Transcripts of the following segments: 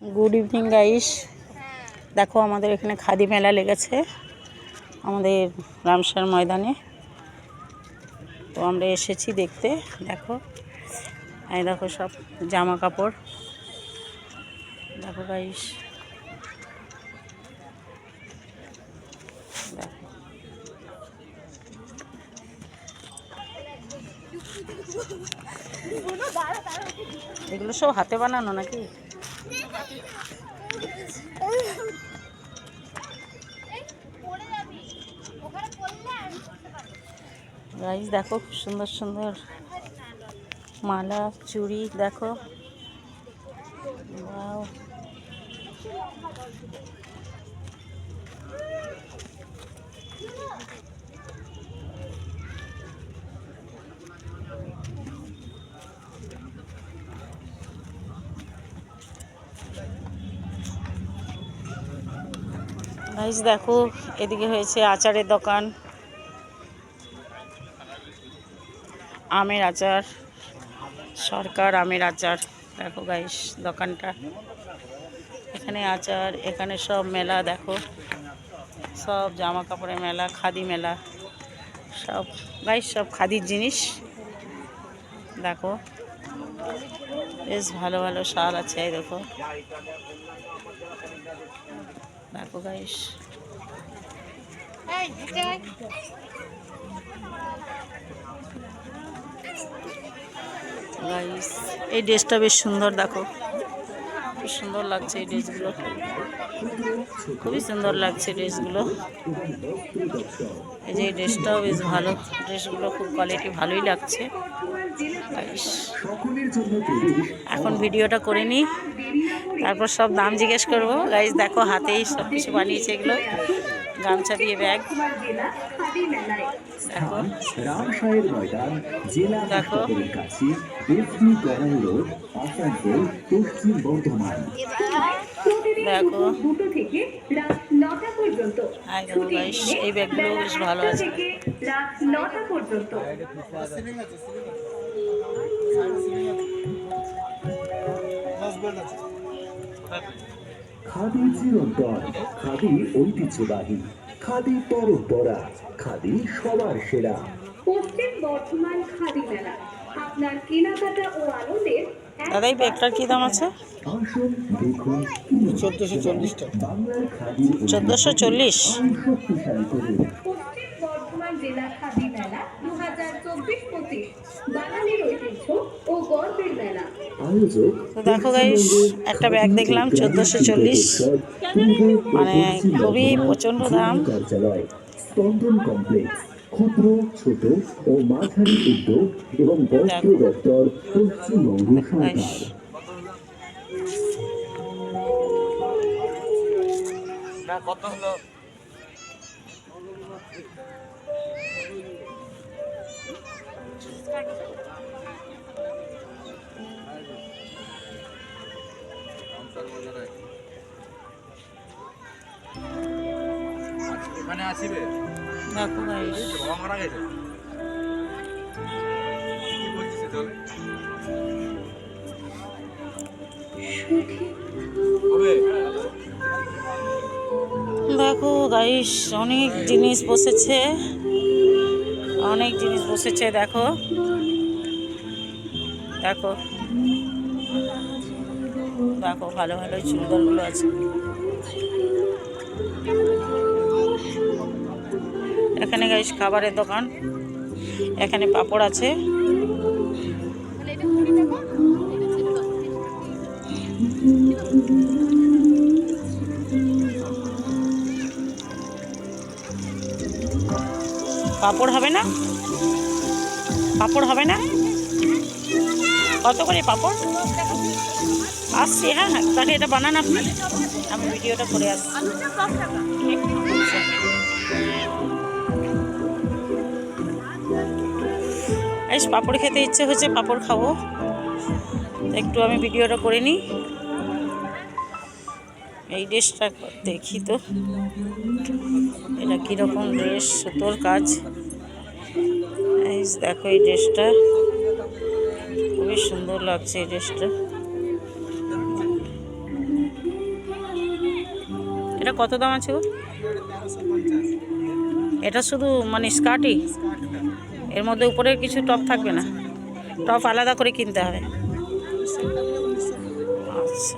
Good evening guys. देखो हमारे एखाने खादी मेला लेगेছে আমাদের রামসার ময়দানে। তো আমরা এসেছি দেখতে। দেখো এই দেখো সব জামা কাপড়। দেখো গাইস, দেখো এগুলো সব হাতে বানানো নাকি? गाइस देखो सुंदर सुंदर माला चूड़ी देखो। वाओ, गाइस देखो এদিকে হয়েছে আচারের দোকান, आमेर आचार सरकार आमेर आचार। देखो गाइस दোকানটা এখানে आचार, এখানে सब मेला देखो सब জামা কাপড়ের मेला, खादी मेला सब गाइस सब खादिर जिनिस। देखो बेश भालो भालो शाल आछे, देखो देखो गाइस गाइस এই ড্রেসটা বেশ সুন্দর। দেখো খুব সুন্দর লাগছে এই ড্রেসগুলো, খুবই সুন্দর লাগছে ড্রেসগুলো। এই যে এই ড্রেসটাও বেশ ভালো, ড্রেসগুলো খুব কোয়ালিটি ভালোই লাগছে গাইস। এখন ভিডিওটা করে নিই, তারপর সব দাম জিজ্ঞেস করবো গাইস। দেখো হাতেই সব কিছু বানিয়েছে এগুলো, গামছা দিয়ে ব্যাগ। দেখো রামসায়ের ময়দান জেলা হাসপাতালের কাছে এফডি করার রোড আসানসোল পশ্চিম বর্ধমান। দেখো দুটো থেকে রাত 9টা পর্যন্ত। এই ব্যাগগুলো বেশ ভালো আছে। রাত 9টা পর্যন্ত। খাদি চিরন্তন, খাদি ঐতিহ্যবাহী, খাদি পরম্পরা, খাদি সবার সেরা। পশ্চিম বর্ধমান খাদি মেলা আপনার কেনাকাটা ও আনন্দের দাদা এই ব্যাগটার কি দাম আছে? আসুন দেখুন 1440 টাকা। বাংলার খাদি 1440। শক্তিশালী করুন। পশ্চিম বর্ধমান জেলা খাদি মেলা 2024-25 বাঙালির ঐতিহ্য ও গর্বের মেলা। আয়োজক তো দেখো গাইস একটা ব্যাগ দেখলাম 1440, মানে খুবই প্রচণ্ড দাম। কার্যালয় স্পন্দন কমপ্লেক্স, ক্ষুদ্র ছোট ও মাঝারি উদ্যোগ এবং বস্ত্র দপ্তর, পশ্চিমবঙ্গ সরকার। কত হলো? এখানে আসিবে দেখো গাইস মারা গেছে কি বলছিস চলে হবে। দেখো গাইস অনেক জিনিস বসেছে, অনেক জিনিস বসেছে। দেখো দেখো দেখো ভালো ভালো চুড়িদারগুলো আছে। এখানে গাইস খাবারের দোকান, এখানে পাপড় আছে। পাপড় হবে না? পাপড় হবে না? কত করে পাপড়? আসছি, হ্যাঁ হ্যাঁ তাহলে এটা বানান আপনি, আমি ভিডিওটা করে আসছি। এই পাপড় খেতে ইচ্ছে হচ্ছে, পাপড় খাবো, একটু আমি ভিডিওটা করে নিই। এই ড্রেসটা দেখি তো, এটা কীরকম ড্রেস, সুতোর কাজ। এই দেখো এই ড্রেসটা খুবই সুন্দর লাগছে, এই ড্রেসটা। এটা কত দাম আছে গো? এটা শুধু মানে স্কার্টই, এর মধ্যে উপরে কিছু টপ থাকবে না? টপ আলাদা করে কিনতে হবে। আচ্ছা,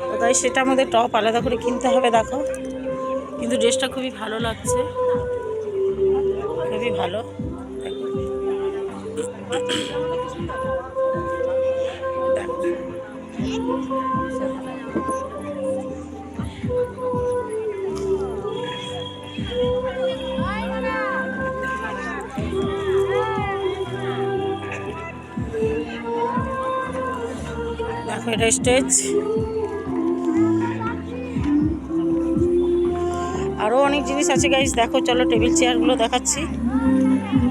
তো তাই সেটার মধ্যে টপ আলাদা করে কিনতে হবে। দেখো, কিন্তু ড্রেসটা খুবই ভালো লাগছে, খুবই ভালো। দেখো এটা স্টেজ, আরও অনেক জিনিস আছে গাইস। দেখো, চলো টেবিল চেয়ারগুলো দেখাচ্ছি,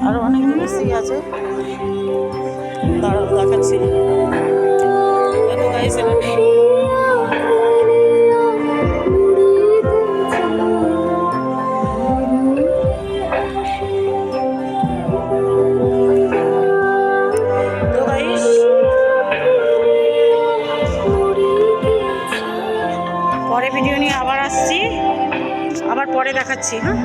আরও অনেক জিনিসই আছে, দাঁড়াও দেখাচ্ছি। দেখো গাইস, তো গাইস পরে ভিডিও নিয়ে আবার আসছি, আবার পরে দেখাচ্ছি। হ্যাঁ।